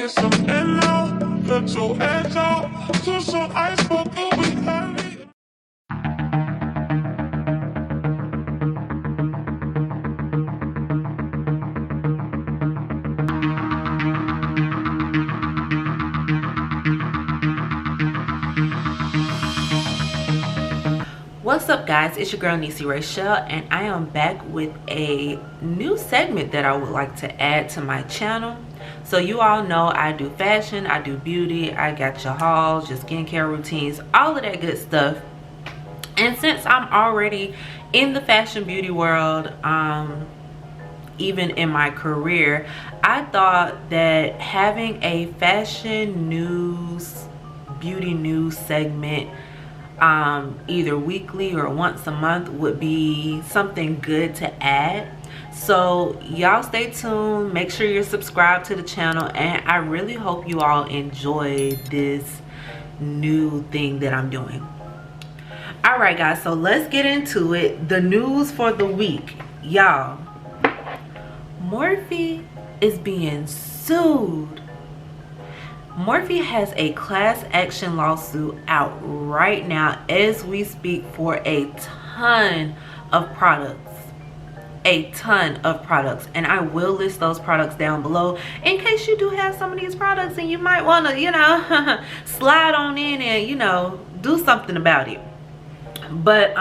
get some inno, XOXO, to some ice bucket, we heavy. What's up guys, it's your girl NeesyRaychelle, and I am back with a new segment that I would like to add to my channel. So you all know I do fashion, I do beauty, I got your hauls, your skincare routines, all of that good stuff. And since I'm already in the fashion beauty world, even in my career, I thought that having a fashion news, beauty news segment either weekly or once a month would be something good to add. So y'all stay tuned, make sure you're subscribed to the channel, and I really hope you all enjoy this new thing that I'm doing. All right guys, so let's get into it. The news for the week, y'all. Morphe is being sued. Morphe has a class action lawsuit out right now as we speak for a ton of products. And I will list those products down below in case you do have some of these products and you might want to, you know, slide on in and, you know, do something about it. But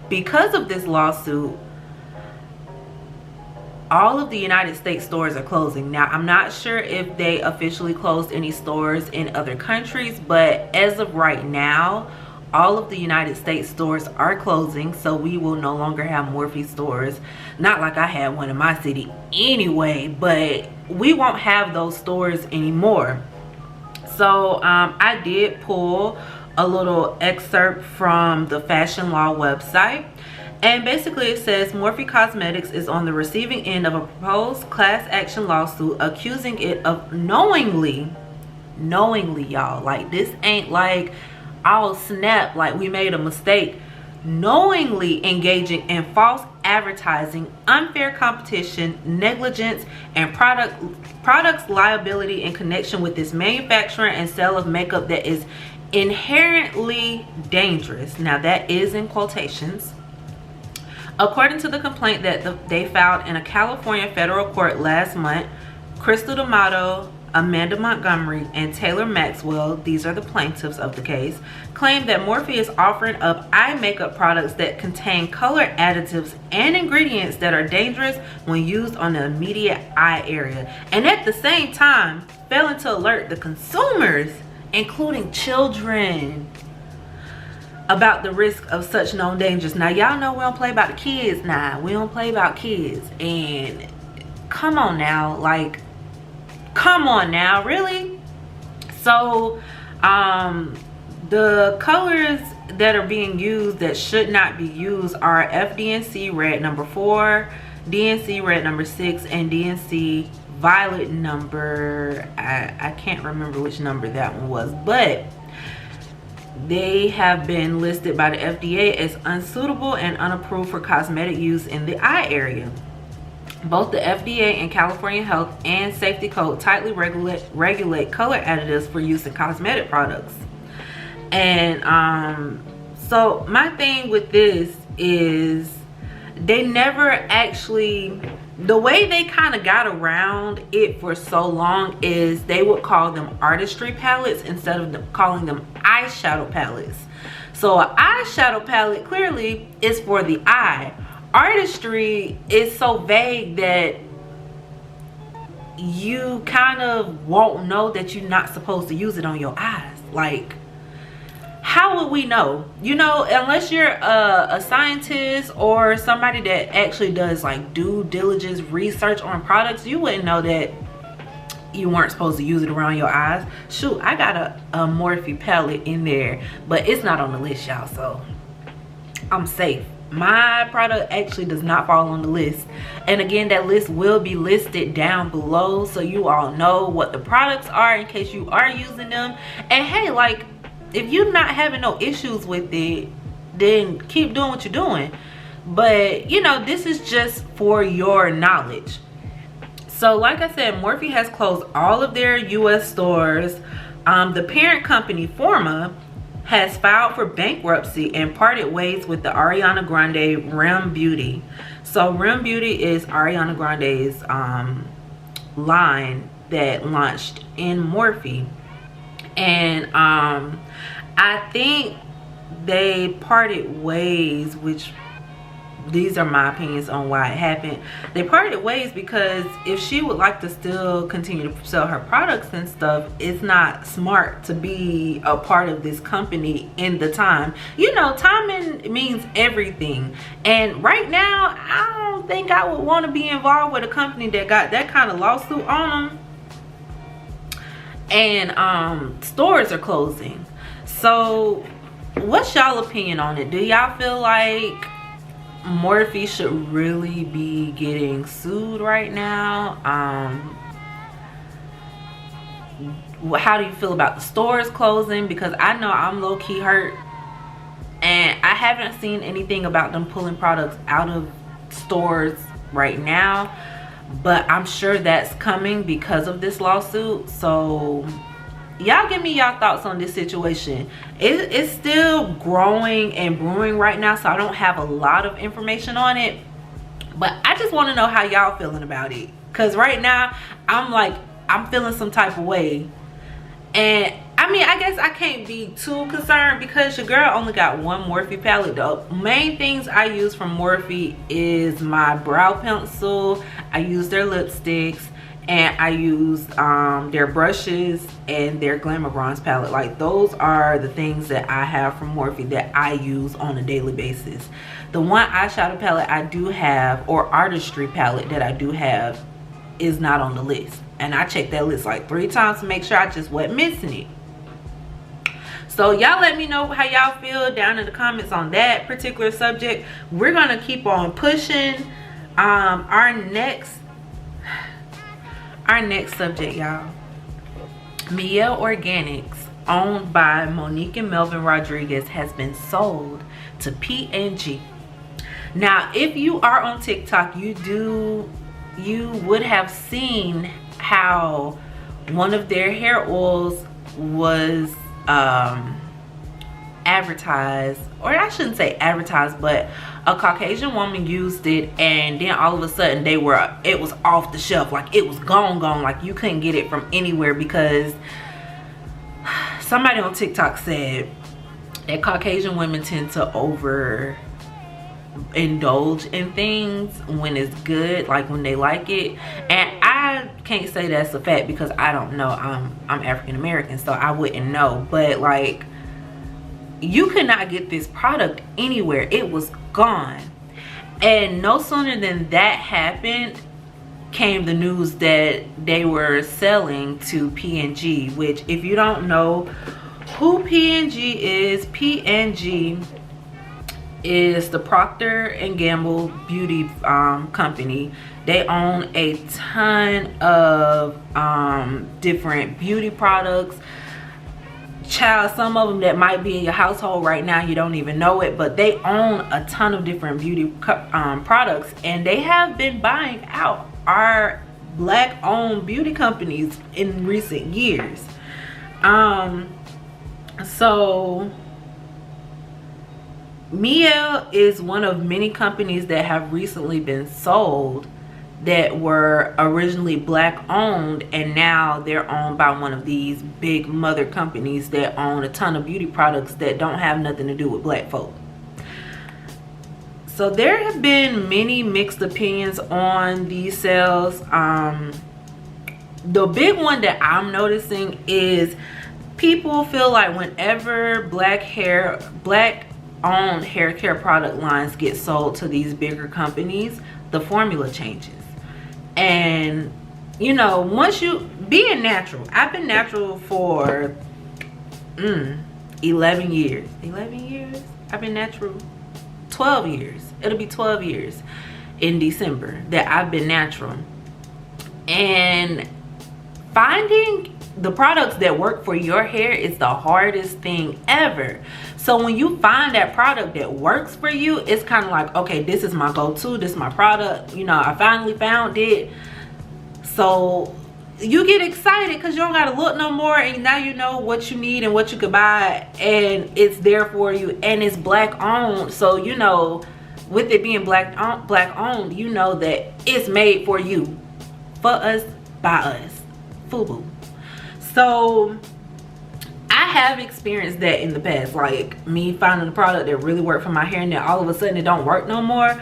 because of this lawsuit, all of the United States stores are closing. Now, I'm not sure if they officially closed any stores in other countries, but as of right now, all of the United States stores are closing, so we will no longer have Morphe stores. Not like I had one in my city anyway, but we won't have those stores anymore. So I did pull a little excerpt from the Fashion Law website. And basically it says Morphe Cosmetics is on the receiving end of a proposed class action lawsuit accusing it of knowingly y'all, like this ain't like, oh snap, like we made a mistake, knowingly engaging in false advertising, unfair competition, negligence, and products liability in connection with this manufacturing and sale of makeup that is inherently dangerous. Now that is in quotations. According to the complaint that they filed in a California federal court last month, Crystal D'Amato, Amanda Montgomery, and Taylor Maxwell, these are the plaintiffs of the case, claim that Morphe is offering up eye makeup products that contain color additives and ingredients that are dangerous when used on the immediate eye area, and at the same time failing to alert the consumers, including children, about the risk of such known dangers. Now y'all know we don't play about the kids. Now we don't play about kids, and come on now, like come on now, really. So the colors that are being used that should not be used are FDNC red number 4, DNC red number 6, and DNC violet number, I can't remember which number that one was, but they have been listed by the FDA as unsuitable and unapproved for cosmetic use in the eye area. Both the FDA and California Health and Safety Code tightly regulate color additives for use in cosmetic products. And so my thing with this is they never actually, the way they kind of got around it for so long is they would call them Artistry palettes instead of calling them eyeshadow palettes. So an eyeshadow palette clearly is for the eye. Artistry is so vague that you kind of won't know that you're not supposed to use it on your eyes. Like, how would we know? You know, unless you're a scientist or somebody that actually does like due diligence research on products, you wouldn't know that you weren't supposed to use it around your eyes. Shoot, I got a Morphe palette in there, but it's not on the list, y'all, so I'm safe. My product actually does not fall on the list, and again, that list will be listed down below so you all know what the products are in case you are using them. And hey, like, if you're not having no issues with it, then keep doing what you're doing. But you know, this is just for your knowledge. So like I said, Morphe has closed all of their US stores. The parent company, Forma, has filed for bankruptcy and parted ways with the Ariana Grande Rim Beauty. So Rim Beauty is Ariana Grande's line that launched in Morphe. And I think they parted ways, which these are my opinions on why it happened. They parted ways because if she would like to still continue to sell her products and stuff, it's not smart to be a part of this company in the time. You know, timing means everything. And right now, I don't think I would want to be involved with a company that got that kind of lawsuit on them. And stores are closing. So what's y'all opinion on it? Do y'all feel like Morphe should really be getting sued right now? How do you feel about the stores closing? Because I know I'm low-key hurt, and I haven't seen anything about them pulling products out of stores right now, but I'm sure that's coming because of this lawsuit. So y'all give me y'all thoughts on this situation. It's still growing and brewing right now, so I don't have a lot of information on it, but I just want to know how y'all feeling about it, because right now I'm feeling some type of way. And I mean, I guess I can't be too concerned because your girl only got one Morphe palette. The main things I use from Morphe is my brow pencil, I use their lipsticks, and I use their brushes and their Glamour Bronze palette. Like, those are the things that I have from Morphe that I use on a daily basis. The one eyeshadow palette I do have, or Artistry palette that I do have, is not on the list. And I checked that list like 3 times to make sure I just wasn't missing it. So y'all let me know how y'all feel down in the comments on that particular subject. We're gonna keep on pushing. Our next subject, y'all, Mielle Organics, owned by Monique and Melvin Rodriguez, has been sold to P&G. Now, if you are on TikTok, you would have seen how one of their hair oils was advertised, or I shouldn't say advertised, but a Caucasian woman used it, and then all of a sudden it was off the shelf, like it was gone, like you couldn't get it from anywhere, because somebody on TikTok said that Caucasian women tend to overindulge in things when it's good, like when they like it. And I can't say that's a fact because I don't know. I'm African American, so I wouldn't know. But like, you could not get this product anywhere. It was gone. And no sooner than that happened came the news that they were selling to P&G, which, if you don't know who P&G is, P&G is the Procter and Gamble beauty company. They own a ton of different beauty products. Child, some of them that might be in your household right now, you don't even know it, but they own a ton of different beauty products, and they have been buying out our black owned beauty companies in recent years. So Mielle is one of many companies that have recently been sold that were originally black owned, and now they're owned by one of these big mother companies that own a ton of beauty products that don't have nothing to do with black folk. So there have been many mixed opinions on these sales. The big one that I'm noticing is people feel like whenever black owned hair care product lines get sold to these bigger companies, the formula changes. And you know, once you being natural, I've been natural for 11 years. I've been natural 12 years. It'll be 12 years in December that I've been natural. And finding the products that work for your hair is the hardest thing ever. So when you find that product that works for you, it's kind of like, okay, this is my go-to, this is my product, you know, I finally found it. So you get excited because you don't gotta look no more, and now you know what you need and what you could buy, and it's there for you, and it's black owned. So you know, with it being black owned, you know that it's made for you, for us, by us, FUBU. So I have experienced that in the past, like me finding a product that really worked for my hair, and then all of a sudden it don't work no more,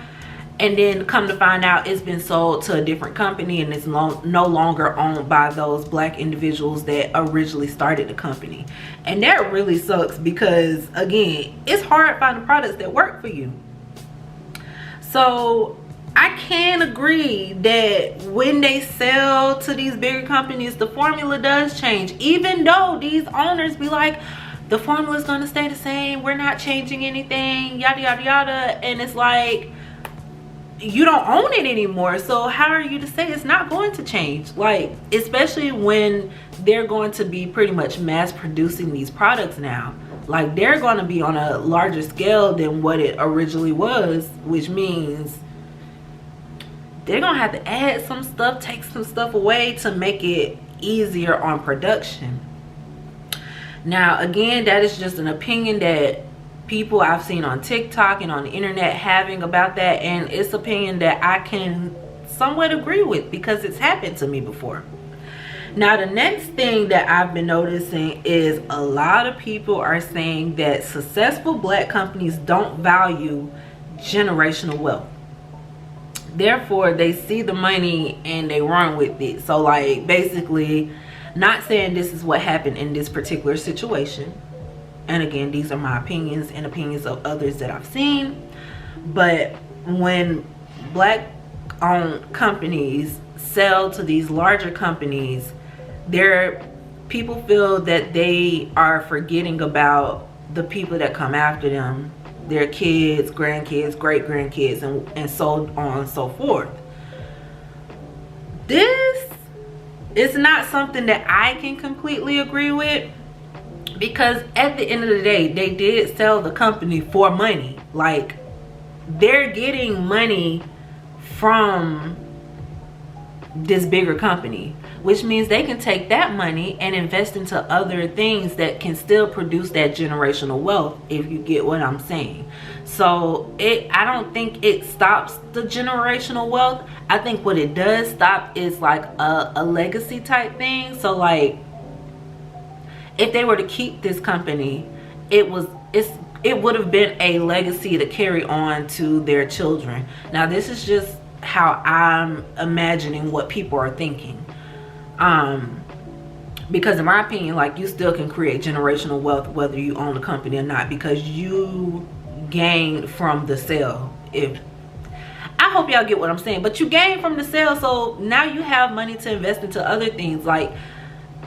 and then come to find out it's been sold to a different company, and it's no longer owned by those black individuals that originally started the company. And that really sucks, because again, it's hard finding products that work for you. So I can agree that when they sell to these bigger companies, the formula does change, even though these owners be like, the formula is going to stay the same, we're not changing anything, yada yada yada. And it's like, you don't own it anymore, so how are you to say it's not going to change? Like, especially when they're going to be pretty much mass producing these products now. Like, they're going to be on a larger scale than what it originally was, which means they're gonna have to add some stuff, take some stuff away to make it easier on production. Now again, that is just an opinion that people I've seen on TikTok and on the internet having about that, and it's opinion that I can somewhat agree with because it's happened to me before. Now the next thing that I've been noticing is a lot of people are saying that successful black companies don't value generational wealth. Therefore they see the money and they run with it. So like, basically, not saying this is what happened in this particular situation, and again, these are my opinions and opinions of others that I've seen, but when black owned companies sell to these larger companies, people feel that they are forgetting about the people that come after them, their kids, grandkids, great grandkids, and so on and so forth. This is not something that I can completely agree with, because at the end of the day, they did sell the company for money. Like, they're getting money from this bigger company, which means they can take that money and invest into other things that can still produce that generational wealth, if you get what I'm saying. So I don't think it stops the generational wealth. I think what it does stop is like a legacy type thing. So like, if they were to keep this company, it would have been a legacy to carry on to their children. Now this is just how I'm imagining what people are thinking, because in my opinion, like, you still can create generational wealth whether you own the company or not, because you gained from the sale. I hope y'all get what I'm saying, but you gain from the sale, so now you have money to invest into other things. Like,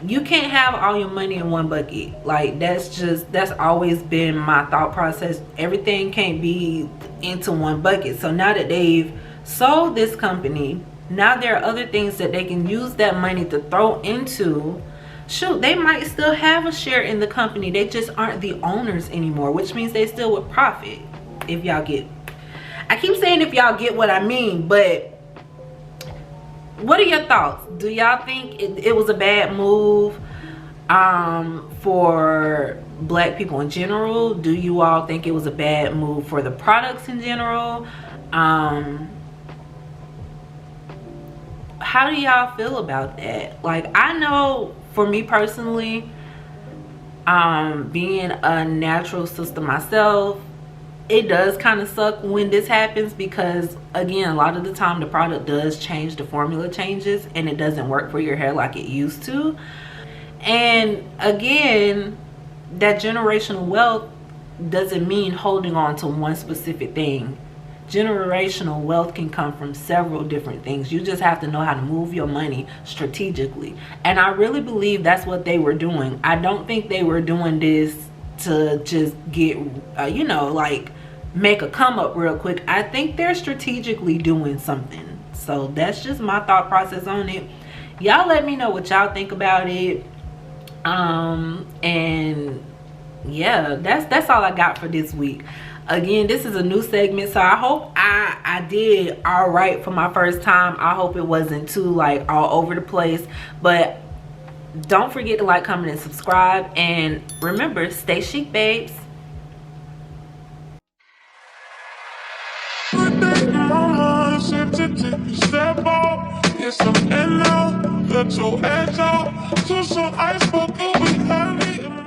you can't have all your money in one bucket. Like, that's always been my thought process. Everything can't be into one bucket. So now that they've sold this company, now there are other things that they can use that money to throw into. Shoot, they might still have a share in the company, they just aren't the owners anymore, which means they still would profit. If y'all get, I keep saying if y'all get what I mean, but what are your thoughts? Do y'all think it was a bad move for black people in general? Do you all think it was a bad move for the products in general? How do y'all feel about that? Like, I know for me personally, being a natural sister myself, it does kind of suck when this happens, because again, a lot of the time the product does change, the formula changes, and it doesn't work for your hair like it used to. And again, that generational wealth doesn't mean holding on to one specific thing. Generational wealth can come from several different things. You just have to know how to move your money strategically, and I really believe that's what they were doing. I don't think they were doing this to just get you know, like, make a come up real quick. I think they're strategically doing something. So that's just my thought process on it. Y'all let me know what y'all think about it. And yeah, that's all I got for this week. Again, this is a new segment, so I hope I did all right for my first time. I hope it wasn't too like all over the place, but don't forget to like, comment, and subscribe, and remember, stay chic, babes. Yes, I'm in now. Let your edge out to some ice, but we have it.